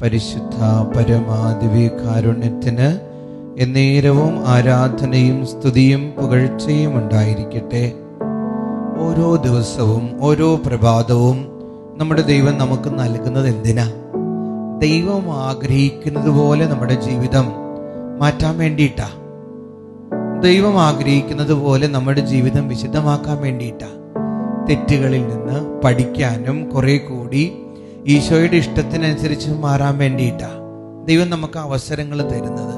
പരിശുദ്ധ പരമാദിവ്യകാരുണ്യത്തിന് എന്നേരവും ആരാധനയും സ്തുതിയും പുകഴ്ചയും ഉണ്ടായിരിക്കട്ടെ. ഓരോ ദിവസവും ഓരോ പ്രഭാതവും നമ്മുടെ ദൈവം നമുക്ക് നൽകുന്നത് എന്തിനാ? ദൈവം ആഗ്രഹിക്കുന്നത് പോലെ നമ്മുടെ ജീവിതം മാറ്റാൻ വേണ്ടിയിട്ടാ. ദൈവം ആഗ്രഹിക്കുന്നത് പോലെ നമ്മുടെ ജീവിതം വിശുദ്ധമാക്കാൻ വേണ്ടിയിട്ടാ. തെറ്റുകളിൽ നിന്ന് പഠിക്കാനും കുറെ കൂടി ഈശോയുടെ ഇഷ്ടത്തിനനുസരിച്ച് മാറാൻ വേണ്ടിയിട്ടാ ദൈവം നമുക്ക് അവസരങ്ങൾ തരുന്നത്.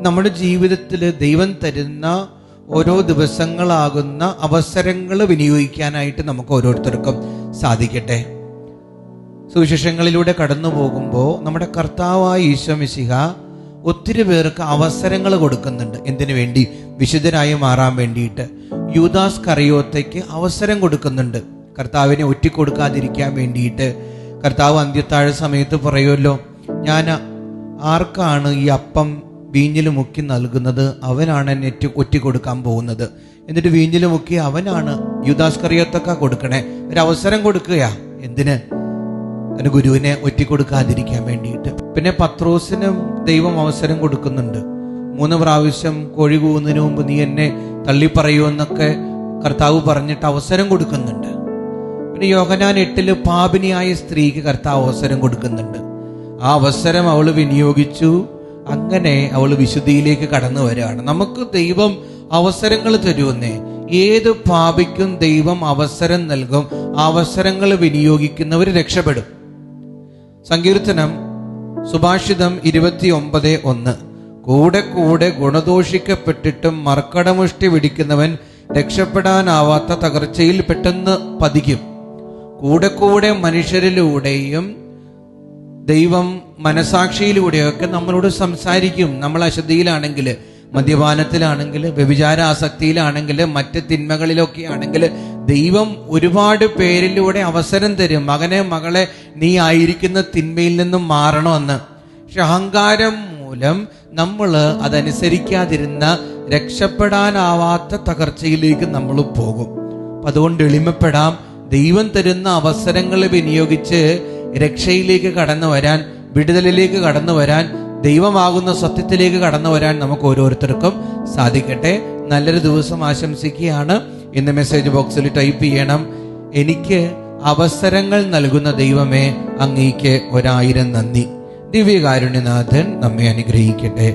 നമ്മുടെ ജീവിതത്തിൽ ദൈവം തരുന്ന ഓരോ ദിവസങ്ങളാകുന്ന അവസരങ്ങൾ വിനിയോഗിക്കാനായിട്ട് നമുക്ക് ഓരോരുത്തർക്കും സാധിക്കട്ടെ. സുവിശേഷങ്ങളിലൂടെ കടന്നു പോകുമ്പോൾ നമ്മുടെ കർത്താവായ ഈശോ മിശിഹ ഒത്തിരി പേർക്ക് അവസരങ്ങൾ കൊടുക്കുന്നുണ്ട്. എന്തിനു വേണ്ടി? വിശുദ്ധരായി മാറാൻ വേണ്ടിയിട്ട്. യൂദാസ് കറിയോത്തയ്ക്ക് അവസരം കൊടുക്കുന്നുണ്ട്, കർത്താവിനെ ഒറ്റിക്കൊടുക്കാതിരിക്കാൻ വേണ്ടിയിട്ട്. കർത്താവ് അന്ത്യത്താഴ സമയത്ത് പറയുമല്ലോ, ഞാൻ ആർക്കാണ് ഈ അപ്പം വീഞ്ഞിൽ മുക്കി നൽകുന്നത്, അവനാണ് എന്നെ ഒറ്റിക്കൊടുക്കാൻ പോകുന്നത്. എന്നിട്ട് വീഞ്ഞിൽ മുക്കി അവനാണ് യൂദാസ് കറിയോത്തക്ക കൊടുക്കണേ. ഒരവസരം കൊടുക്കുകയാ. എന്തിന്? അതിന് ഗുരുവിനെ ഒറ്റിക്കൊടുക്കാതിരിക്കാൻ വേണ്ടിയിട്ട്. പിന്നെ പത്രോസിനും ദൈവം അവസരം കൊടുക്കുന്നുണ്ട്. 3 പ്രാവശ്യം കോഴി കൂവുന്നതിന് മുമ്പ് നീ എന്നെ തള്ളിപ്പറയുമെന്നൊക്കെ കർത്താവ് പറഞ്ഞിട്ട് അവസരം കൊടുക്കുന്നുണ്ട്. പിന്നെ യോഹന്നാൻ 8 പാപിനിയായ സ്ത്രീക്ക് കർത്താവ് അവസരം കൊടുക്കുന്നുണ്ട്. ആ അവസരം അവൾ വിനിയോഗിച്ചു. അങ്ങനെ അവൾ വിശുദ്ധിയിലേക്ക് കടന്നു വരികയാണ്. നമുക്ക് ദൈവം അവസരങ്ങൾ തരുമെന്നേ. ഏത് പാപിക്കും ദൈവം അവസരം നൽകും. അവസരങ്ങൾ വിനിയോഗിക്കുന്നവർ രക്ഷപ്പെടും. സങ്കീർത്തനം സുഭാഷിതം 29:1 കൂടെ കൂടെ ഗുണദോഷിക്കപ്പെട്ടിട്ടും മർക്കടമുഷ്ടി പിടിക്കുന്നവൻ രക്ഷപ്പെടാനാവാത്ത തകർച്ചയിൽ പെട്ടെന്ന് പതിക്കും. കൂടെ കൂടെ മനുഷ്യരിലൂടെയും ദൈവം മനസാക്ഷിയിലൂടെയൊക്കെ നമ്മളോട് സംസാരിക്കും. നമ്മൾ അശുദ്ധിയിലാണെങ്കിൽ, മദ്യപാനത്തിലാണെങ്കിൽ, വ്യഭിചാര ആസക്തിയിലാണെങ്കിൽ, മറ്റ് തിന്മകളിലൊക്കെ ആണെങ്കിൽ ദൈവം ഒരുപാട് പേരിലൂടെ അവസരം തരും. മകനെ, മകളെ, നീ ആയിരിക്കുന്ന തിന്മയിൽ നിന്നും മാറണമെന്ന്. പക്ഷെ അഹങ്കാരം മൂലം നമ്മൾ അതനുസരിക്കാതിരുന്ന രക്ഷപ്പെടാനാവാത്ത തകർച്ചയിലേക്ക് നമ്മൾ പോകും. അതുകൊണ്ട് എളിമപ്പെടാം. ദൈവം തരുന്ന അവസരങ്ങൾ വിനിയോഗിച്ച് രക്ഷയിലേക്ക് കടന്നു വരാൻ, വിടുതലിലേക്ക് കടന്നു വരാൻ, ദൈവമാകുന്ന സത്യത്തിലേക്ക് കടന്നു വരാൻ നമുക്ക് ഓരോരുത്തർക്കും സാധിക്കട്ടെ. നല്ലൊരു ദിവസം ആശംസിക്കുകയാണ്. ഇന്ന് മെസ്സേജ് ബോക്സിൽ ടൈപ്പ് ചെയ്യണം, എനിക്ക് അവസരങ്ങൾ നൽകുന്ന ദൈവമേ, അങ്ങേക്ക് 1000 നന്ദി. ദിവ്യകാരുണ്യനാഥൻ നമ്മെ അനുഗ്രഹിക്കട്ടെ.